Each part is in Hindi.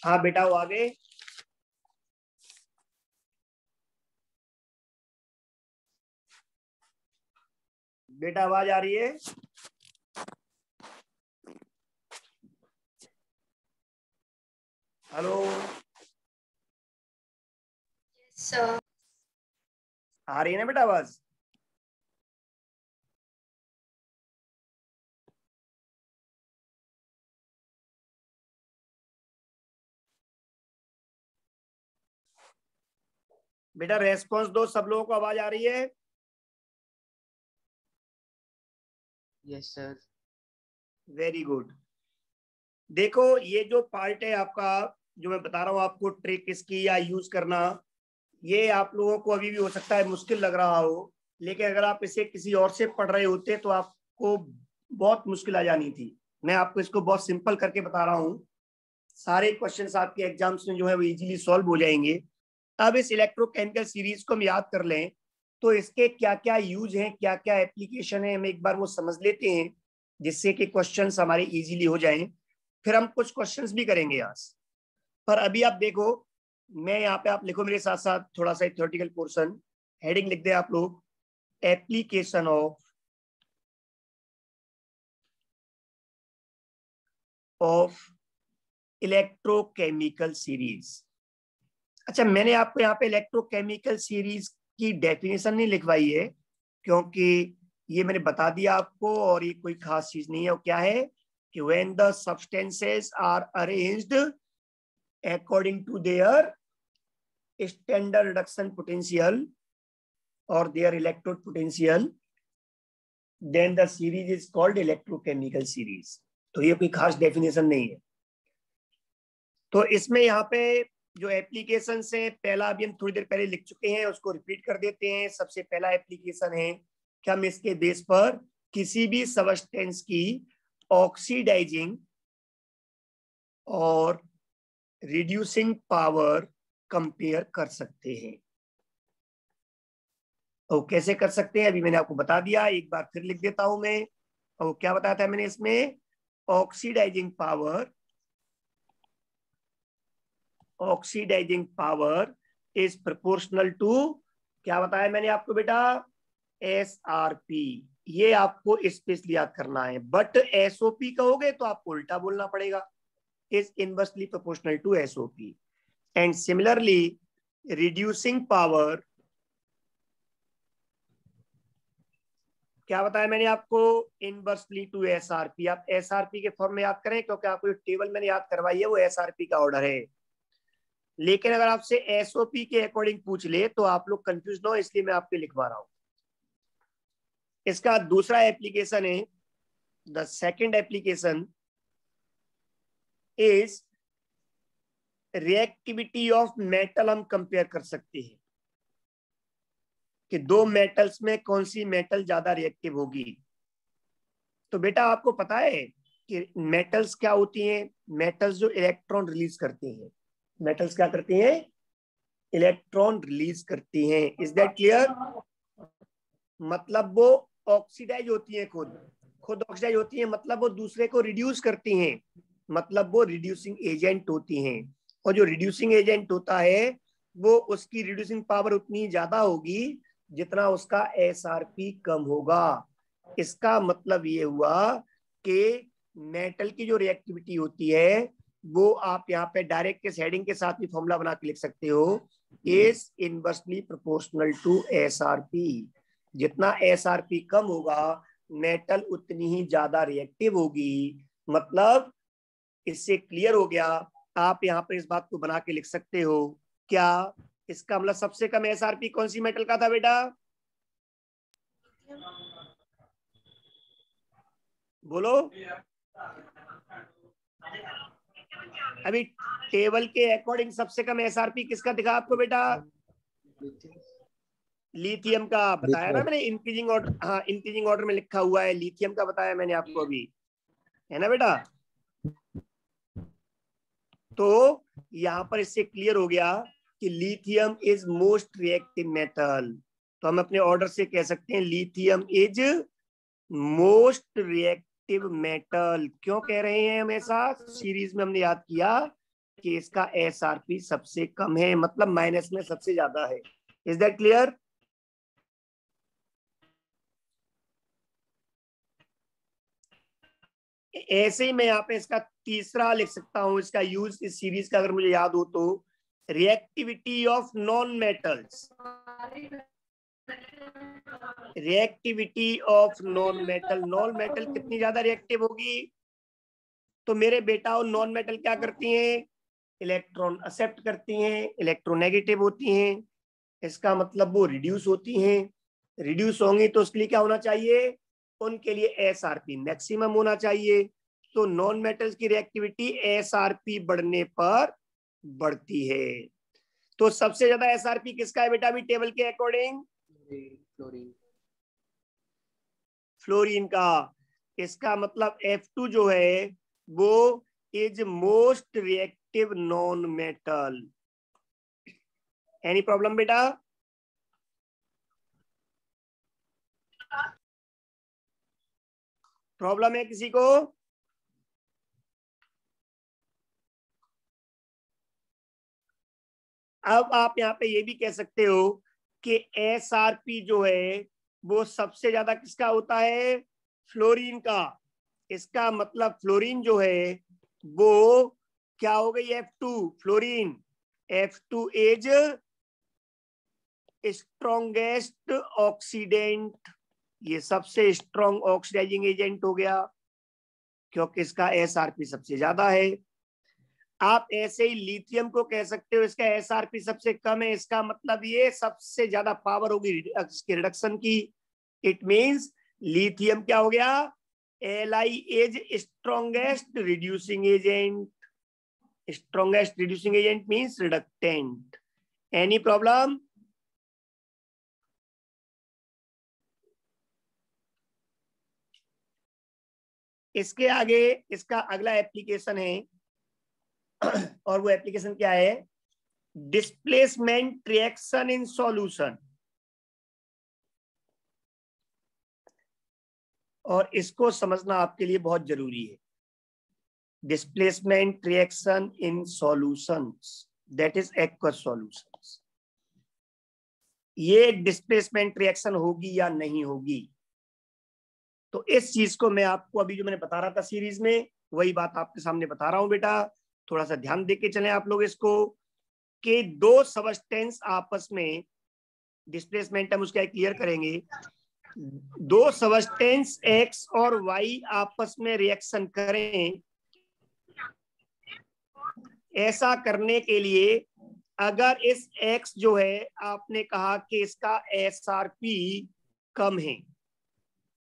हाँ बेटा वो आगे। बेटा आवाज आ रही है? Hello sir. आ रही है ना बेटा आवाज? बेटा रेस्पॉन्स दो, सब लोगों को आवाज आ रही है? Yes sir. Very good. देखो ये जो पार्ट है आपका, जो मैं बता रहा हूँ आपको ट्रिक इसकी या यूज करना, ये आप लोगों को अभी भी हो सकता है मुश्किल लग रहा हो, लेकिन अगर आप इसे किसी और से पढ़ रहे होते तो आपको बहुत मुश्किल आ जानी थी। मैं आपको इसको बहुत सिंपल करके बता रहा हूँ, सारे क्वेश्चंस आपके एग्जाम्स में जो है वो इजीली सॉल्व हो जाएंगे। अब इस इलेक्ट्रोकेमिकल सीरीज को हम याद कर लें तो इसके क्या क्या यूज हैं, क्या क्या एप्लीकेशन है, हम एक बार वो समझ लेते हैं, जिससे कि क्वेश्चंस हमारे इजीली हो जाएं। फिर हम कुछ क्वेश्चंस भी करेंगे आज। पर अभी आप देखो, मैं यहाँ पे, आप लिखो मेरे साथ साथ थोड़ा सा थ्योरेटिकल पोर्शन, हेडिंग लिख दे आप लोग, एप्लीकेशन ऑफ इलेक्ट्रोकेमिकल सीरीज। अच्छा, मैंने आपको यहाँ पे इलेक्ट्रोकेमिकल सीरीज की डेफिनेशन नहीं लिखवाई है, क्योंकि ये मैंने बता दिया आपको और ये कोई खास चीज नहीं है। वो क्या है कि when the substances are arranged according to their standard reduction potential और their electrode potential, then the series is called electrochemical series. तो ये कोई खास डेफिनेशन नहीं है। तो इसमें यहाँ पे जो एप्लीकेशन है, पहला अभी हम थोड़ी देर पहले लिख चुके हैं, उसको रिपीट कर देते हैं। सबसे पहला एप्लीकेशन है कि हम इसके बेस पर किसी भी सब्सटेंस की ऑक्सीडाइजिंग और रिड्यूसिंग पावर कंपेयर कर सकते हैं। और कैसे कर सकते हैं अभी मैंने आपको बता दिया, एक बार फिर लिख देता हूं मैं। और क्या बताया था मैंने इसमें? Oxidising power is proportional to, क्या बताया मैंने आपको बेटा? SRP। ये आपको स्पेशली याद करना है, बट SOP कहोगे तो आपको उल्टा बोलना पड़ेगा, is inversely proportional to SOP। And similarly reducing power, क्या बताया मैंने आपको? Inversely to SRP। आप SRP के फॉर्म में याद करें, क्योंकि आपको टेबल मैंने याद करवाई है वो SRP का ऑर्डर है। लेकिन अगर आपसे SOP के अकॉर्डिंग पूछ ले तो आप लोग कंफ्यूज ना हो, इसलिए मैं आपको लिखवा रहा हूं। इसका दूसरा एप्लीकेशन है, the second application is reactivity of metal. हम कंपेयर कर सकते हैं कि दो मेटल्स में कौन सी मेटल ज्यादा रिएक्टिव होगी। तो बेटा आपको पता है कि मेटल्स क्या होती हैं? मेटल्स जो इलेक्ट्रॉन रिलीज करती हैं। मेटल्स क्या करती हैं? इलेक्ट्रॉन रिलीज करती हैं। Is that clear? मतलब वो ऑक्सीडाइज होती है, खुद ऑक्सीडाइज होती है, मतलब वो दूसरे को रिड्यूस करती हैं, मतलब वो रिड्यूसिंग एजेंट होती हैं। और जो रिड्यूसिंग एजेंट होता है वो उसकी रिड्यूसिंग पावर उतनी ज्यादा होगी जितना उसका SRP कम होगा। इसका मतलब ये हुआ कि मेटल की जो रिएक्टिविटी होती है वो आप यहाँ पे डायरेक्ट इस हेडिंग के साथ भी फॉर्मूला बना के लिख सकते हो, is inversely proportional to SRP। जितना SRP कम होगा मेटल उतनी ही ज्यादा रिएक्टिव होगी। मतलब इससे क्लियर हो गया, आप यहाँ पर इस बात को बना के लिख सकते हो। क्या इसका मतलब सबसे कम SRP कौन सी मेटल का था बेटा? बोलो। अभी टेबल के अकॉर्डिंग सबसे कम SRP किसका दिखा आपको बेटा? लिथियम का बताया ना मैंने, इंक्रीजिंग ऑर्डर। हाँ, इंक्रीजिंग ऑर्डर में लिखा हुआ है, लिथियम का बताया मैंने आपको अभी, है ना बेटा? तो यहाँ पर इससे क्लियर हो गया कि lithium is most reactive metal. तो हम अपने ऑर्डर से कह सकते हैं lithium is most reactive metal. क्यों कह रहे हैं? हमेशा सीरीज में हमने याद किया कि इसका SRP सबसे कम है, मतलब माइनस में सबसे ज्यादा है। Is that clear? ऐसे ही मैं यहाँ पे इसका तीसरा लिख सकता हूं, इसका यूज इस सीरीज का अगर मुझे याद हो तो, reactivity of non metals. Reactivity of non metal, non metal कितनी ज्यादा रिएक्टिव होगी? तो मेरे बेटा और नॉन मेटल क्या करती हैं? इलेक्ट्रॉन एक्सेप्ट करती हैं, इलेक्ट्रोनेगेटिव होती हैं। इसका मतलब वो रिड्यूस होती हैं। रिड्यूस होंगी तो उसके लिए क्या होना चाहिए? उनके लिए SRP मैक्सिमम होना चाहिए। तो नॉन मेटल्स की रिएक्टिविटी SRP बढ़ने पर बढ़ती है। तो सबसे ज्यादा SRP किसका है बेटा अभी टेबल के अकॉर्डिंग? फ्लोरीन। फ्लोरीन का। इसका मतलब F2 जो है वो is most reactive non metal. Any problem बेटा? प्रॉब्लम है किसी को? अब आप यहाँ पे ये भी कह सकते हो कि SRP जो है वो सबसे ज्यादा किसका होता है? फ्लोरीन का। इसका मतलब फ्लोरीन जो है वो क्या हो गई? F2 fluorine. F2 is strongest oxidant, ये सबसे स्ट्रॉन्ग ऑक्सीडाइजिंग एजेंट हो गया क्योंकि इसका SRP सबसे ज्यादा है। आप ऐसे ही लिथियम को कह सकते हो इसका SRP सबसे कम है, इसका मतलब ये सबसे ज्यादा पावर होगी इसके रिडक्शन की। इट मींस लिथियम क्या हो गया? Li is strongest reducing agent. Strongest reducing agent means reductant. Any problem? इसके आगे इसका अगला एप्लीकेशन है और वो एप्लीकेशन क्या है? Displacement reaction in solution. और इसको समझना आपके लिए बहुत जरूरी है। Displacement reaction in solutions, that is aqueous solutions. ये डिस्प्लेसमेंट रिएक्शन होगी या नहीं होगी? तो इस चीज को मैं आपको अभी जो मैंने बता रहा था सीरीज में, वही बात आपके सामने बता रहा हूं बेटा। थोड़ा सा ध्यान देके चलें आप लोग इसको, कि दो सबस्टेंस आपस में डिस्प्लेसमेंट हम उसका क्लियर करेंगे। दो सबस्टेंस X और Y आपस में रिएक्शन करें, ऐसा करने के लिए अगर इस X जो है आपने कहा कि इसका SRP कम है,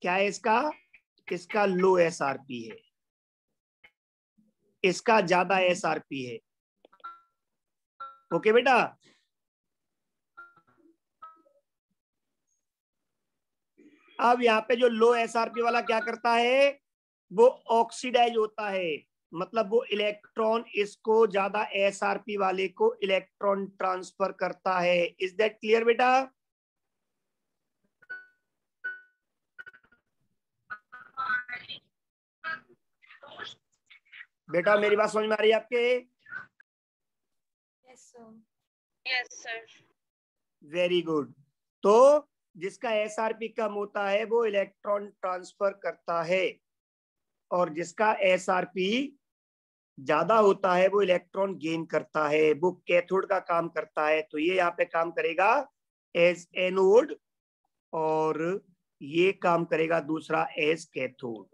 क्या है इसका? इसका लो SRP है, इसका ज्यादा SRP है। ओके बेटा? अब यहाँ पे जो लो SRP वाला क्या करता है? वो ऑक्सीडाइज होता है, मतलब वो इलेक्ट्रॉन इसको ज्यादा SRP वाले को इलेक्ट्रॉन ट्रांसफर करता है। इज दैट क्लियर बेटा? बेटा मेरी बात समझ में आ रही है आपके? Yes, sir. Yes, sir. Very good. तो जिसका SRP कम होता है वो इलेक्ट्रॉन ट्रांसफर करता है, और जिसका SRP ज्यादा होता है वो इलेक्ट्रॉन गेन करता है, वो कैथोड का काम करता है। तो ये यहाँ पे काम करेगा एज एनोड, और ये काम करेगा दूसरा एज कैथोड।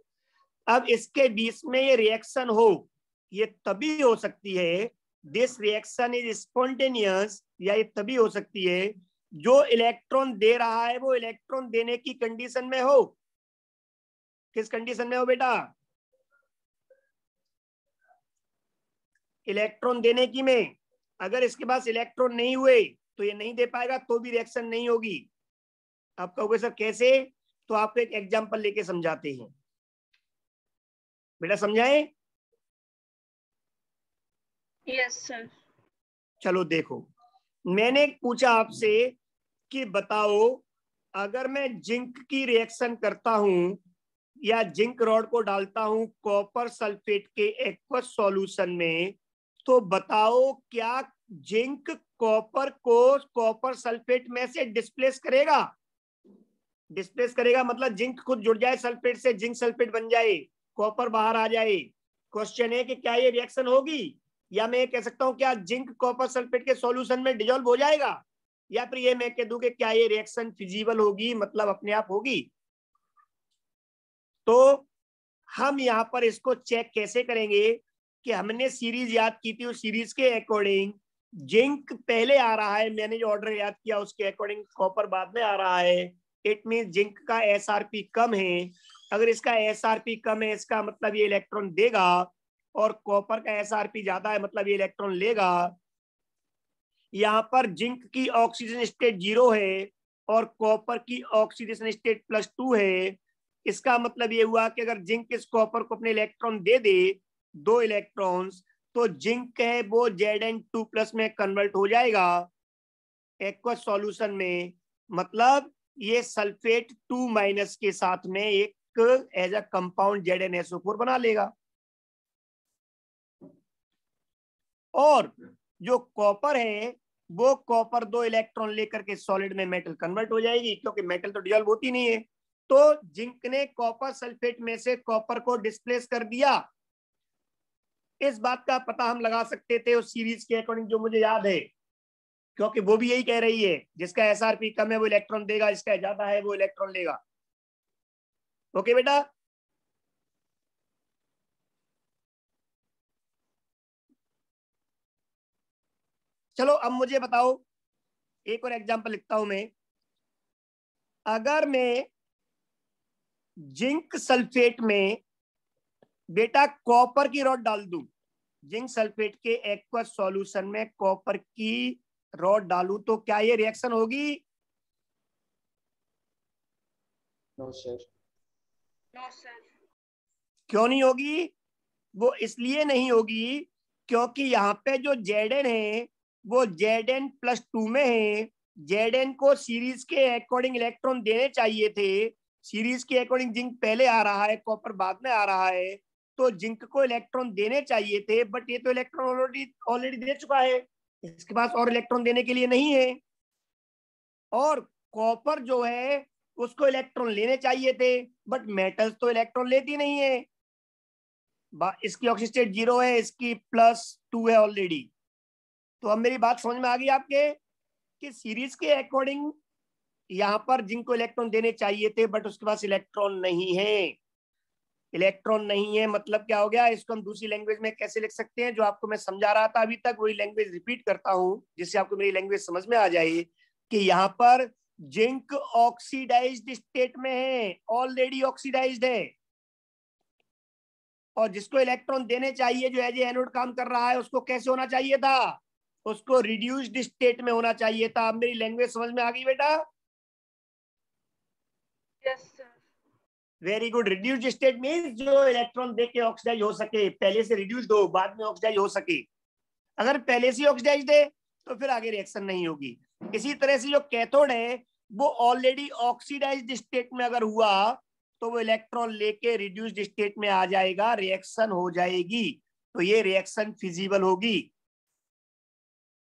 अब इसके बीच में ये रिएक्शन हो, ये तभी हो सकती है, दिस रिएक्शन इज स्पॉन्टेनियस, या ये तभी हो सकती है जो इलेक्ट्रॉन दे रहा है वो इलेक्ट्रॉन देने की कंडीशन में हो। किस कंडीशन में हो बेटा? इलेक्ट्रॉन देने की में। अगर इसके पास इलेक्ट्रॉन नहीं हुए तो ये नहीं दे पाएगा, तो भी रिएक्शन नहीं होगी। आप कहोगे सर कैसे? तो आपको एक एग्जांपल लेके समझाते हैं। बेटा समझाएं? Yes, sir. चलो देखो, मैंने पूछा आपसे कि बताओ, अगर मैं जिंक की रिएक्शन करता हूं या जिंक रॉड को डालता हूं कॉपर सल्फेट के एक्वस सॉल्यूशन में, तो बताओ क्या जिंक कॉपर को कॉपर सल्फेट में से डिस्प्लेस करेगा? डिस्प्लेस करेगा मतलब जिंक खुद जुड़ जाए सल्फेट से, जिंक सल्फेट बन जाए, कॉपर बाहर आ जाए। क्वेश्चन है कि क्या ये रिएक्शन होगी, या मैं कह सकता हूं क्या जिंक कॉपर सल्फेट के सॉल्यूशन में डिजोल्व हो जाएगा, या फिर ये मैं कह दूं कि क्या ये रिएक्शन फिजिबल होगी, मतलब अपने आप होगी। तो हम यहां पर इसको चेक कैसे करेंगे कि हमने सीरीज याद की थी, उस सीरीज के अकॉर्डिंग जिंक पहले आ रहा है, मैंने जो ऑर्डर याद किया उसके अकॉर्डिंग कॉपर बाद में आ रहा है। इट मीन जिंक का एसआरपी कम है। अगर इसका एसआरपी कम है इसका मतलब ये इलेक्ट्रॉन देगा, और कॉपर का एसआरपी ज्यादा है मतलब ये इलेक्ट्रॉन लेगा। यहाँ पर जिंक की ऑक्सीजन स्टेट 0 है और कॉपर की ऑक्सीडेशन स्टेट +2 है। इसका मतलब ये हुआ कि अगर जिंक इस कॉपर को अपने इलेक्ट्रॉन दे दे, 2 इलेक्ट्रॉन्स, तो जिंक है वो Zn2+ में कन्वर्ट हो जाएगा एक्वस सॉल्यूशन में। मतलब ये सल्फेट 2- के साथ में एक एज अ कंपाउंड ZnSO4 बना लेगा। और जो कॉपर है वो कॉपर 2 इलेक्ट्रॉन लेकर के सॉलिड में मेटल कन्वर्ट हो जाएगी, क्योंकि मेटल तो डिजॉल्व होती नहीं है। तो जिंक ने कॉपर सल्फेट में से कॉपर को डिस्प्लेस कर दिया। इस बात का पता हम लगा सकते थे उस सीरीज के अकॉर्डिंग जो मुझे याद है, क्योंकि वो भी यही कह रही है जिसका एसआरपी कम है वो इलेक्ट्रॉन देगा, जिसका ज्यादा है वो इलेक्ट्रॉन लेगा। ओके बेटा, चलो अब मुझे बताओ, एक और एग्जांपल लिखता हूं मैं। अगर मैं जिंक सल्फेट में बेटा कॉपर की रॉड डाल दूं, जिंक सल्फेट के एक्वस सॉल्यूशन में कॉपर की रॉड डालूं, तो क्या ये रिएक्शन होगी? No sir. No sir. क्यों नहीं होगी? वो इसलिए नहीं होगी क्योंकि यहाँ पे जो Zn है वो Zn+2 में है। Zn को सीरीज के अकॉर्डिंग इलेक्ट्रॉन देने चाहिए थे। सीरीज के अकॉर्डिंग जिंक पहले आ रहा है, कॉपर बाद में आ रहा है, तो जिंक को इलेक्ट्रॉन देने चाहिए थे, बट ये तो इलेक्ट्रॉन ऑलरेडी ऑलरेडी दे चुका है, इसके पास और इलेक्ट्रॉन देने के लिए नहीं है। और कॉपर जो है उसको इलेक्ट्रॉन लेने चाहिए थे, बट मेटल्स तो इलेक्ट्रॉन लेती नहीं है। इसकी ऑक्सीजन स्टेट 0 है, इसकी +2 है ऑलरेडी। तो अब मेरी बात समझ में आ गई आपके कि सीरीज के अकॉर्डिंग यहाँ पर जिंक को इलेक्ट्रॉन देने चाहिए थे, बट उसके पास इलेक्ट्रॉन नहीं है। इलेक्ट्रॉन नहीं है मतलब क्या हो गया? इसको हम दूसरी लैंग्वेज में कैसे लिख सकते हैं, जो आपको मैं समझा रहा था अभी तक, वही लैंग्वेज रिपीट करता हूं जिससे आपको मेरी लैंग्वेज समझ में आ जाए कि यहाँ पर जिंक ऑक्सीडाइज्ड स्टेट में है, ऑलरेडी ऑक्सीडाइज्ड है, और जिसको इलेक्ट्रॉन देने चाहिए जो एज ए एनोड काम कर रहा है उसको कैसे होना चाहिए था? उसको रिड्यूस्ड स्टेट में होना चाहिए था। अब मेरी लैंग्वेज समझ में आ गई बेटा? Yes sir. Very good. Reduced state means जो इलेक्ट्रॉन दे के ऑक्सीडाइज हो सके, पहले से रिड्यूस्ड हो बाद में ऑक्सीडाइज हो सके। अगर पहले से ऑक्सीडाइज्ड है तो फिर आगे रिएक्शन नहीं होगी। इसी तरह से जो कैथोड है वो ऑलरेडी ऑक्सीडाइज्ड स्टेट में अगर हुआ तो वो इलेक्ट्रॉन लेके रिड्यूस्ड स्टेट में आ जाएगा, रिएक्शन हो जाएगी, तो ये रिएक्शन फिजिबल होगी।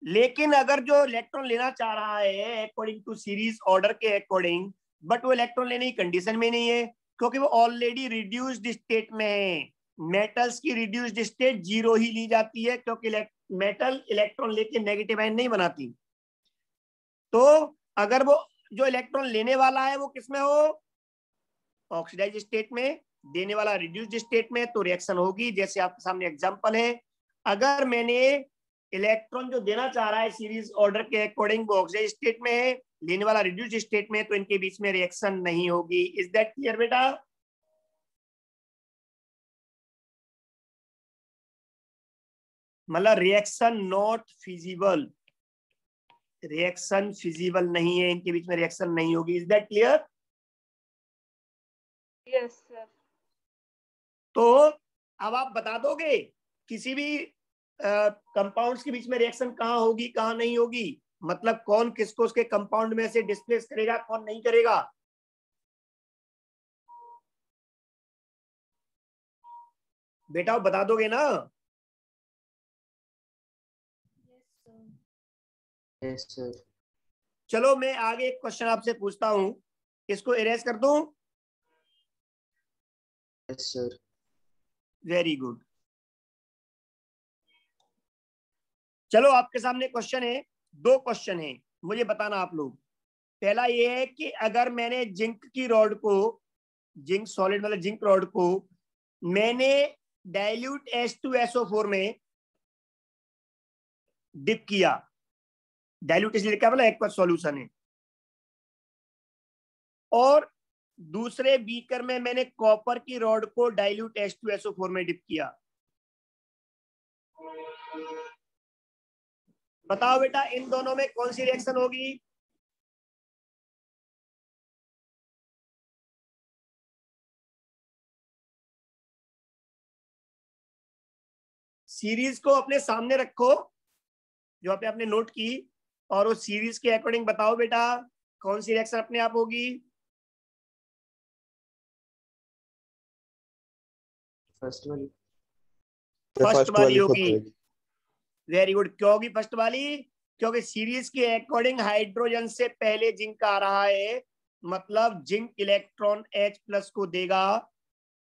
लेकिन अगर जो इलेक्ट्रॉन लेना चाह रहा है अकॉर्डिंग टू सीरीज ऑर्डर के अकॉर्डिंग, बट वो इलेक्ट्रॉन लेने की कंडीशन में नहीं है, क्योंकि वो ऑलरेडी रिड्यूस्ड स्टेट में है। मेटल्स की रिड्यूस्ड स्टेट 0 ही ली जाती है, क्योंकि मेटल इलेक्ट्रॉन लेके नेगेटिव आयन नहीं बनाती। तो अगर वो जो इलेक्ट्रॉन लेने वाला है वो किसमें हो? ऑक्सीडाइज स्टेट में, देने वाला रिड्यूस्ड स्टेट में, तो रिएक्शन होगी। जैसे आपके सामने एग्जांपल है, अगर मैंने इलेक्ट्रॉन जो देना चाह रहा है सीरीज ऑर्डर के अकॉर्डिंग वो ऑक्सीडाइज स्टेट में है, लेने वाला रिड्यूस्ड स्टेट में, तो इनके बीच में रिएक्शन नहीं होगी। इज दैट क्लियर बेटा? मतलब reaction not feasible, reaction feasible नहीं है, इनके बीच में रिएक्शन नहीं होगी। Is that clear? Yes sir. तो अब आप बता दोगे किसी भी कंपाउंड्स के बीच में रिएक्शन कहाँ होगी कहाँ नहीं होगी, मतलब कौन किसको उसके कंपाउंड में से डिस्प्लेस करेगा कौन नहीं करेगा? बेटा बता दोगे ना? Yes, sir. चलो मैं आगे एक क्वेश्चन आपसे पूछता हूं, इसको इरेज कर दूं? Yes, sir. Very good. चलो आपके सामने क्वेश्चन है, दो क्वेश्चन है, मुझे बताना आप लोग। पहला ये है कि अगर मैंने जिंक की रॉड को, जिंक सॉलिड मतलब जिंक रॉड को मैंने डाइल्यूट H2SO4 में डिप किया, डाइल्यूट इसलिए क्या बोला, एक्वस सॉल्यूशन है, और दूसरे बीकर में मैंने कॉपर की रॉड को डाइल्यूट H2SO4 में डिप किया। बताओ बेटा इन दोनों में कौन सी रिएक्शन होगी? सीरीज को अपने सामने रखो जो आपने नोट की, और उस सीरीज के अकॉर्डिंग बताओ बेटा कौन सी रिएक्शन अपने आप होगी? First one. फर्स्ट वाली खुद होगी। आएगी। Very good. क्यों होगी फर्स्ट वाली? क्योंकि सीरीज के अकॉर्डिंग हाइड्रोजन से पहले जिंक आ रहा है, मतलब जिंक इलेक्ट्रॉन H+ को देगा,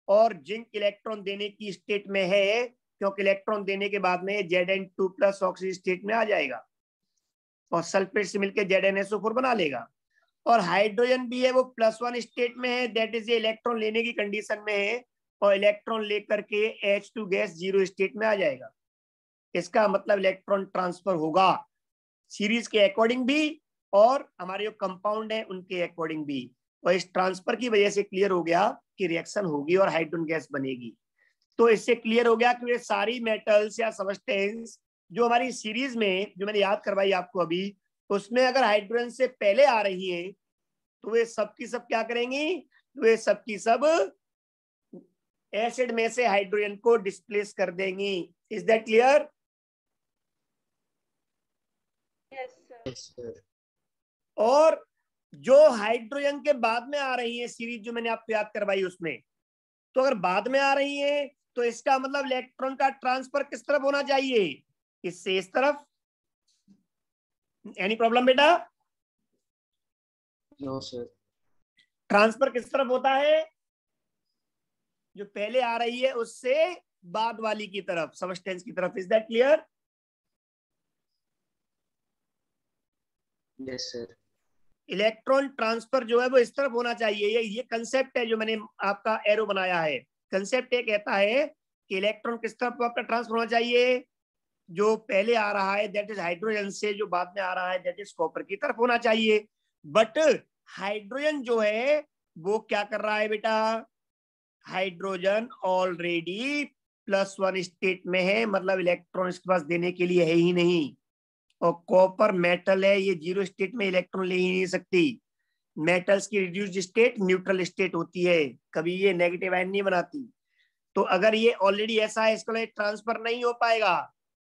और जिंक इलेक्ट्रॉन देने की स्टेट में है, क्योंकि इलेक्ट्रॉन देने के बाद में Zn2+ ऑक्सीजन स्टेट में आ जाएगा और सल्फेट से मिलकर ZnSO4 बना लेगा। और हाइड्रोजन भी है, वो +1 स्टेट में है, दैट इज इलेक्ट्रॉन लेने की कंडीशन में है, और इलेक्ट्रॉन लेकर के H2 गैस 0 स्टेट में आ जाएगा। इसका मतलब इलेक्ट्रॉन ट्रांसफर होगा सीरीज के अकॉर्डिंग भी और हमारे जो कंपाउंड है उनके अकॉर्डिंग भी, और इस ट्रांसफर की वजह से क्लियर हो गया कि रिएक्शन होगी और हाइड्रोजन गैस बनेगी। तो इससे क्लियर हो गया कि ये सारी मेटल्स या सबस्टेंस जो हमारी सीरीज में, जो मैंने याद करवाई आपको अभी, उसमें अगर हाइड्रोजन से पहले आ रही है तो वे सब की सब क्या करेंगी? वे सब की सब एसिड में से हाइड्रोजन को डिस्प्लेस कर देंगी। Is that clear? Yes, sir. Yes, sir. और जो हाइड्रोजन के बाद में आ रही है सीरीज जो मैंने आपको याद करवाई उसमें, तो अगर बाद में आ रही है तो इसका मतलब इलेक्ट्रॉन का ट्रांसफर किस तरफ होना चाहिए? इससे इस तरफ। एनी प्रॉब्लम बेटा? No, sir. ट्रांसफर किस तरफ होता है? जो पहले आ रही है उससे बाद वाली की तरफ, सबस्टेंस की तरफ। Is that clear? Yes, sir. Electron transfer जो है वो इस तरफ होना चाहिए। ये कंसेप्ट है जो मैंने आपका एरो बनाया है। कंसेप्ट ये कहता है कि इलेक्ट्रॉन किस तरफ आपका ट्रांसफर होना चाहिए? जो पहले आ रहा है दैट इज हाइड्रोजन से, जो बाद में आ रहा है दैट इज कॉपर की तरफ होना चाहिए। बट हाइड्रोजन जो है वो क्या कर रहा है बेटा? हाइड्रोजन ऑलरेडी +1 स्टेट में है, मतलब इलेक्ट्रॉन इसके पास देने के लिए है ही नहीं। और कॉपर मेटल है, ये 0 स्टेट में इलेक्ट्रॉन ले ही नहीं सकती। मेटल्स की रिड्यूस्ड स्टेट न्यूट्रल स्टेट होती है, कभी ये नेगेटिव आयन नहीं बनाती। तो अगर ये ऑलरेडी ऐसा है, इसको ट्रांसफर नहीं हो पाएगा।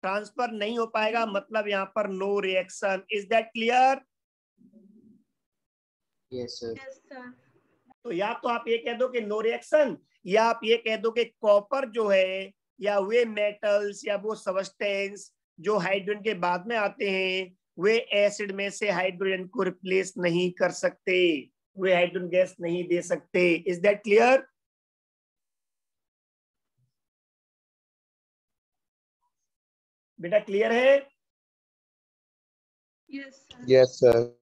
ट्रांसफर नहीं हो पाएगा मतलब यहाँ पर no reaction. Is that clear? Yes, sir. Yes, sir. तो या तो आप ये कह दो कि नो रिएक्शन, या आप ये कह दो कि कॉपर जो है या वे मेटल्स या वो सबस्टेंस जो हाइड्रोजन के बाद में आते हैं वे एसिड में से हाइड्रोजन को रिप्लेस नहीं कर सकते, वे हाइड्रोजन गैस नहीं दे सकते। Is that clear? बेटा क्लियर है? Yes, sir. Yes sir.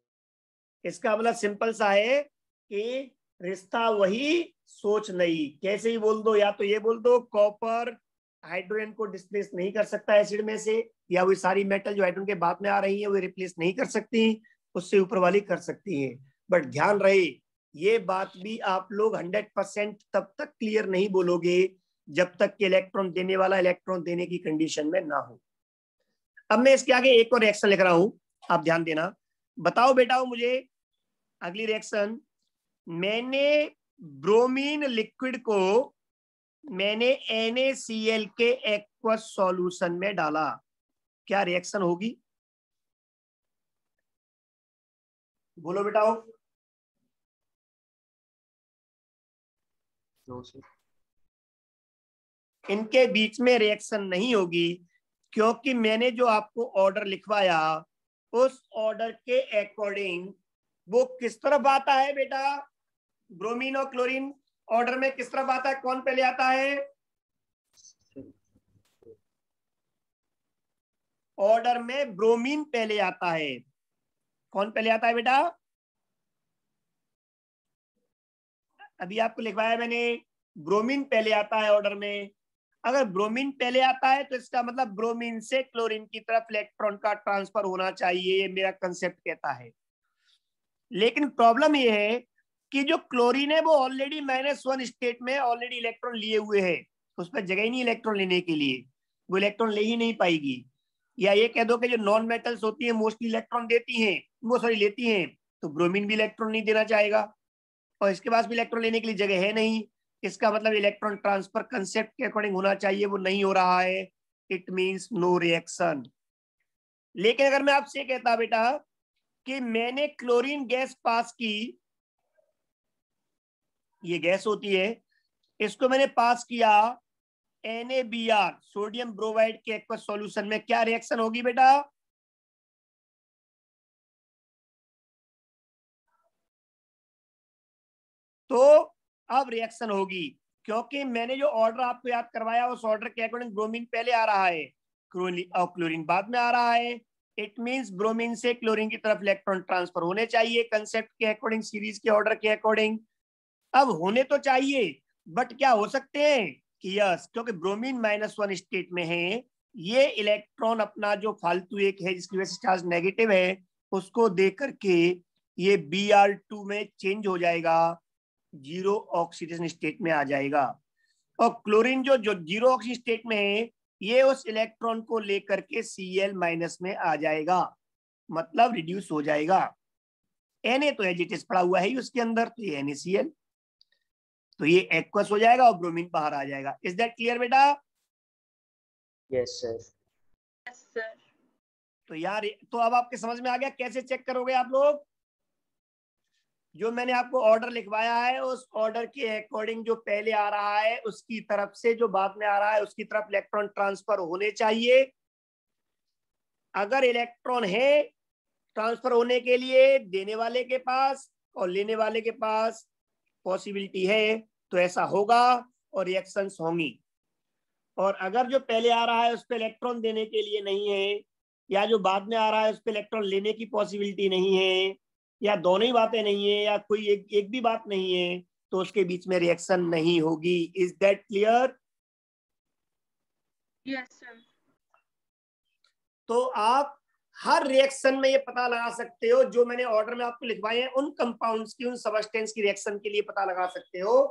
इसका मतलब सिंपल सा है कि रिश्ता वही सोच नहीं। कैसे ही बोल दो, या तो ये बोल दो कॉपर हाइड्रोजन को डिस्प्लेस नहीं कर सकता एसिड में से, या वो सारी मेटल जो हाइड्रोजन के बाद में आ रही है वो रिप्लेस नहीं कर सकती, उससे ऊपर वाली कर सकती है। बट ध्यान रहे ये बात भी आप लोग 100% तब तक क्लियर नहीं बोलोगे जब तक कि इलेक्ट्रॉन देने वाला इलेक्ट्रॉन देने की कंडीशन में ना हो। अब मैं इसके आगे एक और रिएक्शन लिख रहा हूं, आप ध्यान देना। बताओ बेटा वो मुझे अगली रिएक्शन, मैंने ब्रोमीन लिक्विड को मैंने NaCl के एक्वस सॉल्यूशन में डाला, क्या रिएक्शन होगी? बोलो बेटाओ। No, sir. इनके बीच में रिएक्शन नहीं होगी, क्योंकि मैंने जो आपको ऑर्डर लिखवाया उस ऑर्डर के अकॉर्डिंग वो किस तरफ आता है बेटा? ब्रोमीन और क्लोरीन ऑर्डर में किस तरफ आता है? कौन पहले आता है? ऑर्डर में ब्रोमीन पहले आता है। कौन पहले आता है बेटा? अभी आपको लिखवाया मैंने, ब्रोमीन पहले आता है ऑर्डर में। अगर ब्रोमीन पहले आता है तो इसका मतलब ब्रोमीन से क्लोरीन की तरफ इलेक्ट्रॉन का ट्रांसफर होना चाहिए, ये मेरा कंसेप्ट कहता है। लेकिन प्रॉब्लम ये है कि जो क्लोरीन है वो ऑलरेडी -1 स्टेट में ऑलरेडी इलेक्ट्रॉन लिए हुए है, उस पर जगह ही नहीं इलेक्ट्रॉन लेने के लिए, वो इलेक्ट्रॉन ले ही नहीं पाएगी। या ये कह दो कि जो नॉन मेटल्स होती है मोस्टली इलेक्ट्रॉन देती हैं, वो सॉरी लेती हैं, तो ब्रोमीन भी इलेक्ट्रॉन नहीं देना चाहेगा और इसके पास भी इलेक्ट्रॉन लेने के लिए जगह है नहीं। इसका मतलब इलेक्ट्रॉन ट्रांसफर कंसेप्ट के अकॉर्डिंग होना चाहिए, वो नहीं हो रहा है, इट मींस नो रिएक्शन। लेकिन अगर मैं आपसे कहता बेटा कि मैंने क्लोरीन गैस पास की, ये गैस होती है, इसको मैंने पास किया NaBr सोडियम ब्रोमाइड के एक्वस सॉल्यूशन में, क्या रिएक्शन होगी बेटा? तो अब रिएक्शन होगी, क्योंकि मैंने जो ऑर्डर आपको याद करवाया उस ऑर्डर के अकॉर्डिंग ब्रोमीन पहले आ रहा है और क्लोरीन बाद में आ रहा है। इट मींस ब्रोमीन से क्लोरीन की तरफ इलेक्ट्रॉन ट्रांसफर होने चाहिए कंसेप्ट के अकॉर्डिंग, सीरीज के ऑर्डर के अकॉर्डिंग। अब होने तो चाहिए, बट क्या हो सकते हैं कि यस, क्योंकि ब्रोमीन -1 स्टेट में है, ये इलेक्ट्रॉन अपना जो फालतू एक है जिसकी वजह से चार्ज नेगेटिव है उसको दे करके ये Br2 में चेंज हो जाएगा, जीरो ऑक्सीडेशन स्टेट में आ जाएगा। और क्लोरीन जो जो जीरो ऑक्सीजन स्टेट में है, ये उस इलेक्ट्रॉन को लेकर के Cl- में आ जाएगा, मतलब रिड्यूस हो जाएगा। Na तो एज इट इज पड़ा हुआ है उसके अंदर, तो ये NaCl, तो ये एक्वस हो जाएगा और ब्रोमीन बाहर आ जाएगा। इज दैट क्लियर बेटा? Yes sir. Yes, sir. तो यार, तो अब आपके समझ में आ गया कैसे चेक करोगे आप लोग? जो मैंने आपको ऑर्डर लिखवाया है उस ऑर्डर के अकॉर्डिंग जो पहले आ रहा है उसकी तरफ से जो बाद में आ रहा है उसकी तरफ इलेक्ट्रॉन ट्रांसफर होने चाहिए। अगर इलेक्ट्रॉन है ट्रांसफर होने के लिए देने वाले के पास और लेने वाले के पास पॉसिबिलिटी है, तो ऐसा होगा और रिएक्शंस होंगी। और अगर जो पहले आ रहा है उस पर इलेक्ट्रॉन देने के लिए नहीं है, या जो बाद में आ रहा है उस पर इलेक्ट्रॉन लेने की पॉसिबिलिटी नहीं है, या दोनों ही बातें नहीं है, या कोई एक भी बात नहीं है, तो उसके बीच में रिएक्शन नहीं होगी। Is that clear? Yes, sir. तो आप हर रिएक्शन में ये पता लगा सकते हो, जो मैंने ऑर्डर में आपको लिखवाए हैं उन कंपाउंड्स की, उन सबस्टेंस की रिएक्शन के लिए पता लगा सकते हो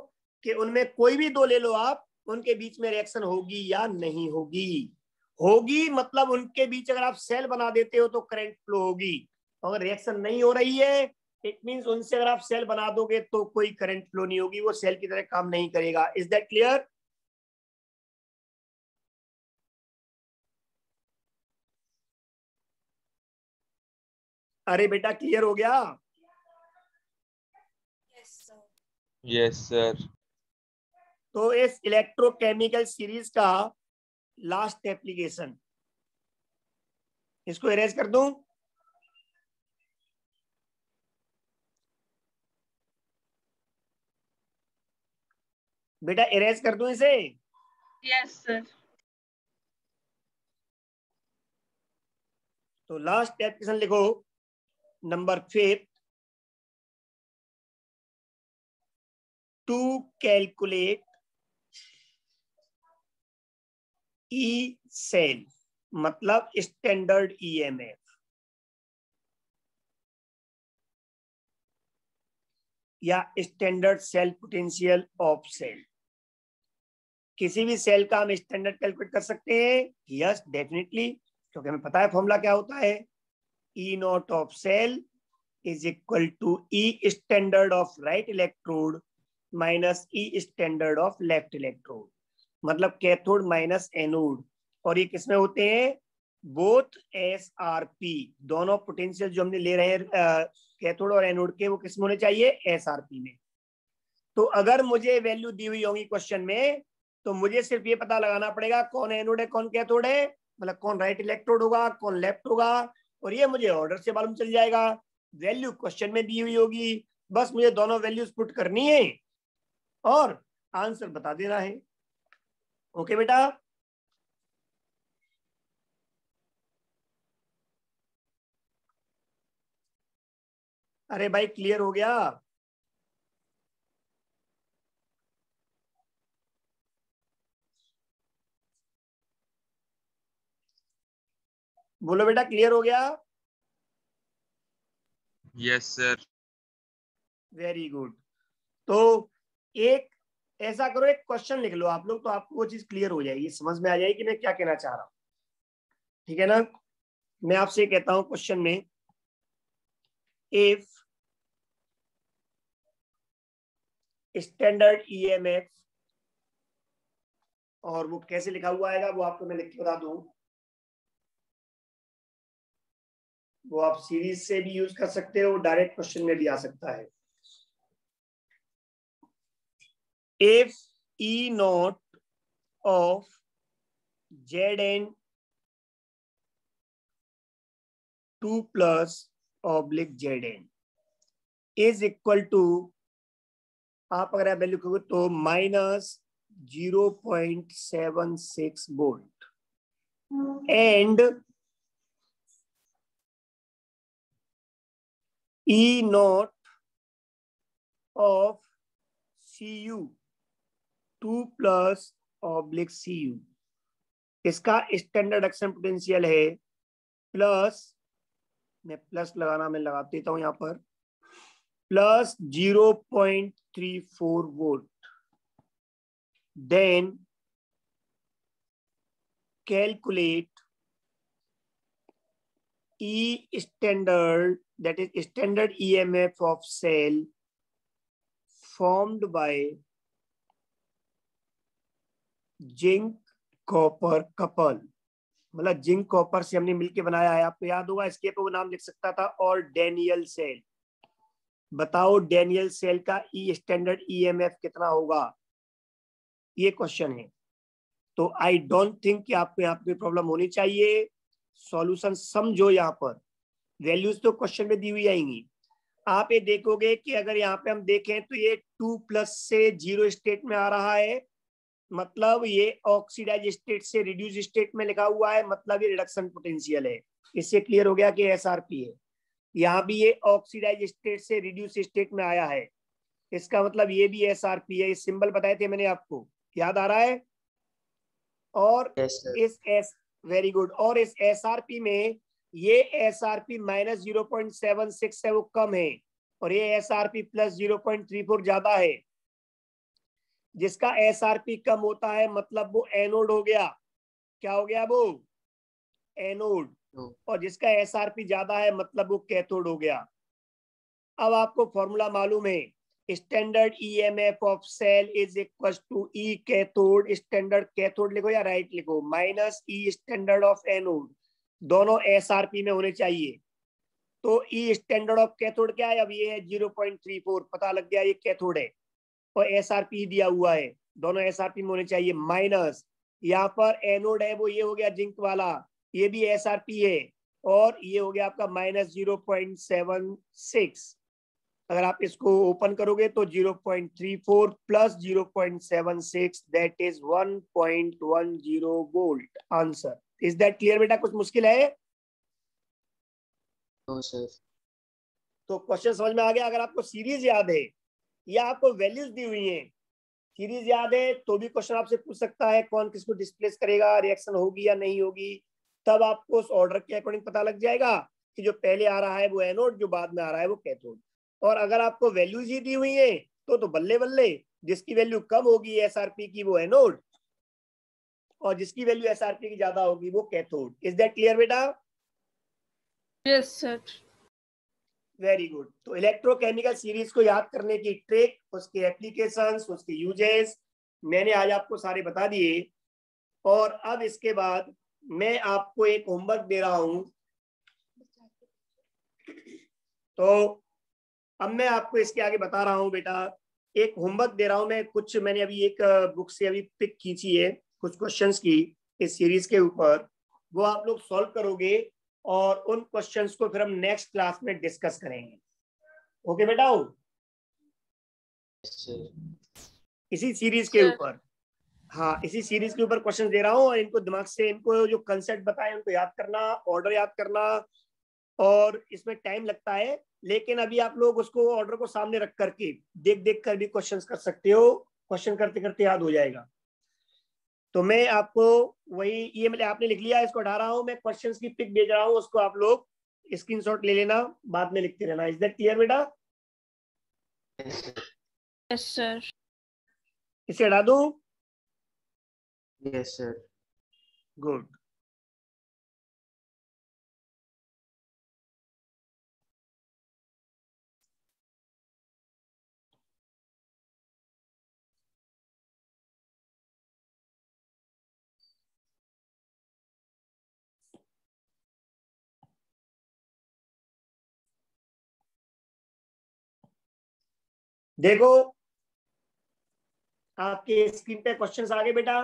कि उनमें कोई भी दो ले लो आप, उनके बीच में रिएक्शन होगी या नहीं होगी। होगी मतलब उनके बीच अगर आप सेल बना देते हो तो करंट फ्लो होगी। अगर रिएक्शन नहीं हो रही है, इट मींस उनसे अगर आप सेल बना दोगे तो कोई करंट फ्लो नहीं होगी, वो सेल की तरह काम नहीं करेगा। Is that clear? अरे बेटा क्लियर हो गया? Yes sir. तो इस इलेक्ट्रोकेमिकल सीरीज का लास्ट एप्लीकेशन, इसको इरेज कर दूं? बेटा इरेज कर दूं इसे? Yes, sir. तो लास्ट एप्लीकेशन लिखो, number 5, to calculate E cell, मतलब स्टैंडर्ड EMF या standard cell potential of cell. किसी भी सेल का हम स्टैंडर्ड कैलकुलेट कर सकते हैं? यस डेफिनेटली, क्योंकि हमें पता है फॉर्मूला क्या होता है, E0 of cell is equal to E standard of right electrode minus E standard of left electrode, मतलब कैथोड माइनस एनोड। और ये किसमें होते हैं? बोथ SRP, दोनों पोटेंशियल जो हमने ले रहे हैं कैथोड और एनोड के, वो किसमें होने चाहिए? SRP में। तो अगर मुझे वैल्यू दी हुई होगी क्वेश्चन में, तो मुझे सिर्फ ये पता लगाना पड़ेगा कौन एनोड है कौन कैथोड है, मतलब कौन राइट इलेक्ट्रोड होगा कौन लेफ्ट होगा, और ये मुझे ऑर्डर से मालूम चल जाएगा, वैल्यू क्वेश्चन में दी हुई होगी, बस मुझे दोनों वैल्यूज पुट करनी है और आंसर बता देना है। ओके बेटा, अरे भाई क्लियर हो गया? बोलो बेटा, क्लियर हो गया? Yes sir. Very good. तो एक ऐसा करो, एक क्वेश्चन लिख लो आप लोग, तो आपको वो चीज क्लियर हो जाएगी, समझ में आ जाएगी कि मैं क्या कहना चाह रहा हूं। ठीक है ना? मैं आपसे कहता हूं क्वेश्चन में, इफ स्टैंडर्ड ईएमएफ, और वो कैसे लिखा हुआ आएगा वो आपको मैं लिख के बता दूं, वो आप सीरीज से भी यूज कर सकते हो, डायरेक्ट क्वेश्चन में भी आ सकता है। If E not of Zn 2 plus oblique Zn is equal to, आप अगर आप वैल्यू लिखोगे तो -0.76 volt and E not of Cu 2 plus oblique Cu, इसका स्टैंडर्ड एक्शन पोटेंशियल है प्लस, मैं प्लस लगाना मैं लगा देता हूं यहां पर, plus 0.34 volt. Then calculate E standard, that is standard EMF of cell formed by zinc copper couple, मतलब जिंक कॉपर से हमने मिलके बनाया है, आपको याद होगा इसके पे वो नाम लिख सकता था, और डेनियल सेल। बताओ डेनियल सेल का ई स्टैंडर्ड ईएमएफ कितना होगा, ये क्वेश्चन है। तो आई डोंट थिंक कि आपको यहाँ पे प्रॉब्लम होनी चाहिए। सॉल्यूशन समझो, यहाँ पर वैल्यूज तो क्वेश्चन में दी हुई आएंगी। आप ये देखोगे कि अगर यहाँ पे हम देखें तो ये 2 प्लस से 0 स्टेट में आ रहा है, मतलब ये ऑक्सीडाइज स्टेट से रिड्यूस स्टेट में लिखा हुआ है, मतलब ये रिडक्शन पोटेंशियल है। इससे क्लियर हो गया कि एसआरपी है। यहाँ भी ये ऑक्सीडाइज स्टेट से रिड्यूस स्टेट में आया है, इसका मतलब ये भी एसआरपी है। ये सिंबल बताए थे मैंने आपको, याद आ रहा है? और वेरी गुड, और इस एसआरपी में ये एसआरपी -0.76 है, वो कम है, और ये एसआरपी प्लस 0.34 ज्यादा है। जिसका एसआरपी कम होता है मतलब वो एनोड हो गया। क्या हो गया वो? एनोड। और जिसका एसआरपी ज्यादा है मतलब वो कैथोड हो गया। अब आपको फॉर्मूला मालूम है, standard EMF of cell is equal to E cathode, standard cathode लिखो या राइट लिखो, minus E standard of anode, दोनों एसआरपी में होने चाहिए। तो ई स्टैंडर्ड ऑफ कैथोड क्या है? अब ये है 0.34, पता लग गया ये कैथोड है, और एसआरपी दिया हुआ है, दोनों एसआरपी में होने चाहिए, माइनस यहाँ पर एनोड है वो ये हो गया जिंक वाला, ये भी एसआरपी है, और ये हो गया आपका -0.76। अगर आप इसको ओपन करोगे तो 0.34 plus 0.76, that is 1.10 volt. Answer is that clear बेटा? कुछ मुश्किल है? No sir. तो क्वेश्चन समझ में आ गया। अगर आपको सीरीज याद है या आपको वैल्यूज दी हुई हैं, सीरीज याद है तो भी क्वेश्चन आपसे पूछ सकता है कौन किसको डिस्प्लेस करेगा, रिएक्शन होगी या नहीं होगी, तब आपको उस ऑर्डर के अकॉर्डिंग पता लग जाएगा कि जो पहले आ रहा है वो एनोड, जो बाद में आ रहा है वो कैथोड। और अगर आपको वैल्यूज ही दी हुई है तो बल्ले बल्ले, जिसकी वैल्यू कम होगी एसआरपी की वो एनोड, और जिसकी वैल्यू एसआरपी की ज्यादा होगी वो कैथोड। इज दैट क्लियर बेटा? Yes sir. Very good. तो इलेक्ट्रोकेमिकल सीरीज को याद करने की ट्रिक, उसके एप्लीकेशंस, उसके यूजेस मैंने आज आपको सारे बता दिए। और अब इसके बाद मैं आपको एक होमवर्क दे रहा हूं। तो अब मैं आपको इसके आगे बता रहा हूं बेटा, एक होमवर्क दे रहा हूं मैं, कुछ मैंने अभी एक बुक से अभी पिक खींची है कुछ क्वेश्चंस की इस सीरीज के ऊपर, वो आप लोग सॉल्व करोगे और उन क्वेश्चंस को फिर हम नेक्स्ट क्लास में डिस्कस करेंगे। ओके बेटा, इसी सीरीज के ऊपर, हाँ इसी सीरीज के ऊपर क्वेश्चन दे रहा हूँ और इनको दिमाग से, इनको जो कंसेप्ट बताए उनको याद करना, ऑर्डर याद करना, और इसमें टाइम लगता है लेकिन अभी आप लोग उसको ऑर्डर को सामने रख करके देख देख कर भी क्वेश्चंस कर सकते हो, क्वेश्चन करते करते याद हो जाएगा। तो मैं आपको वही, ये मैंने आपने लिख लिया, इसको हटा रहा हूँ, मैं क्वेश्चंस की पिक भेज रहा हूँ, उसको आप लोग स्क्रीनशॉट ले लेना, बाद में लिखते रहना। इज दैट क्लियर बेटा? Yes sir. इसे हटा दूं? Yes sir. गुड। देखो आपके स्क्रीन पे क्वेश्चंस आ गए बेटा।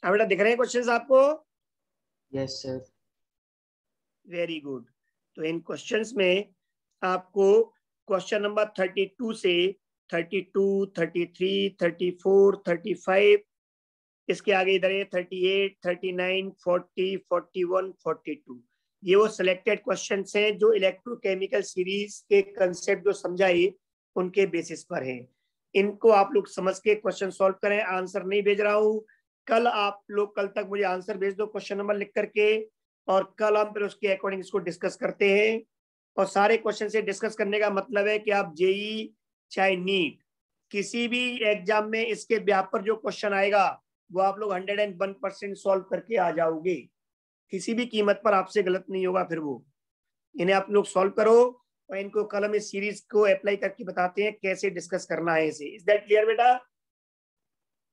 बेटा दिख रहे हैं क्वेश्चंस आपको? Yes sir. Very good. तो इन क्वेश्चंस में आपको क्वेश्चन नंबर 32 से 32, 33, 34, 35, इसके आगे इधर है 38, 39, 40, 41, 42, ये वो सिलेक्टेड क्वेश्चंस हैं जो इलेक्ट्रोकेमिकल सीरीज के कंसेप्ट जो समझाए उनके बेसिस पर है। इनको आप लोग समझ के क्वेश्चन सॉल्व करें। आंसर नहीं भेज रहा हूं, कल आप लोग, कल तक मुझे आंसर भेज दो क्वेश्चन नंबर लिख करके, और कल हम फिर उसके अकॉर्डिंग इसको डिस्कस करते हैं। और सारे क्वेश्चन से डिस्कस करने का मतलब है कि आप जेई चाहे नीट किसी भी एग्जाम में इसके ब्याह पर जो क्वेश्चन आएगा वो आप लोग 101% सॉल्व करके आ जाओगे, किसी भी कीमत पर आपसे गलत नहीं होगा। फिर वो इन्हें आप लोग सॉल्व करो और इनको कल हम इस सीरीज को अप्लाई करके बताते हैं कैसे डिस्कस करना है इसे। इज दैट क्लियर बेटा?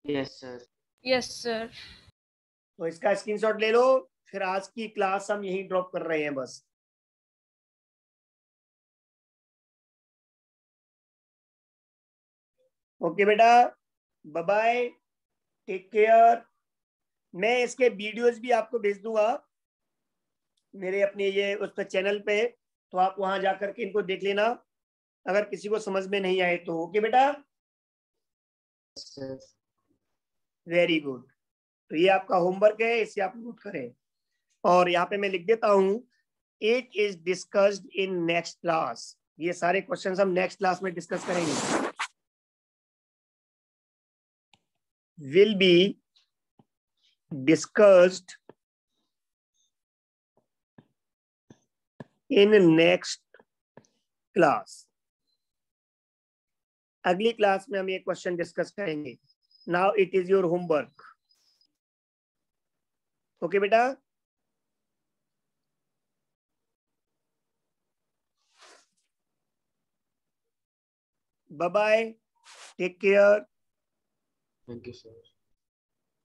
Yes sir. Yes sir. तो इसका स्क्रीनशॉट ले लो, फिर आज की क्लास हम यहीं ड्रॉप कर रहे हैं बस। ओके बेटा, बाय बाय, टेक केयर। मैं इसके वीडियोस भी आपको भेज दूंगा मेरे अपने ये उस पर चैनल पे, तो आप वहां जाकर के इनको देख लेना अगर किसी को समझ में नहीं आए तो। ओके बेटा, सर। Very good. तो ये आपका होमवर्क है, इसे आप नोट करें। और यहाँ पे मैं लिख देता हूँ, it is discussed in next class. ये सारे क्वेश्चंस हम नेक्स्ट क्लास में डिस्कस करेंगे। Will be discussed in next class. अगली क्लास में हम ये क्वेश्चन डिस्कस करेंगे। Now it is your homework. Okay बेटा, bye bye, take care. Thank you sir.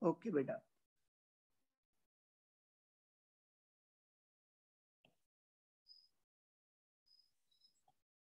Okay बेटा।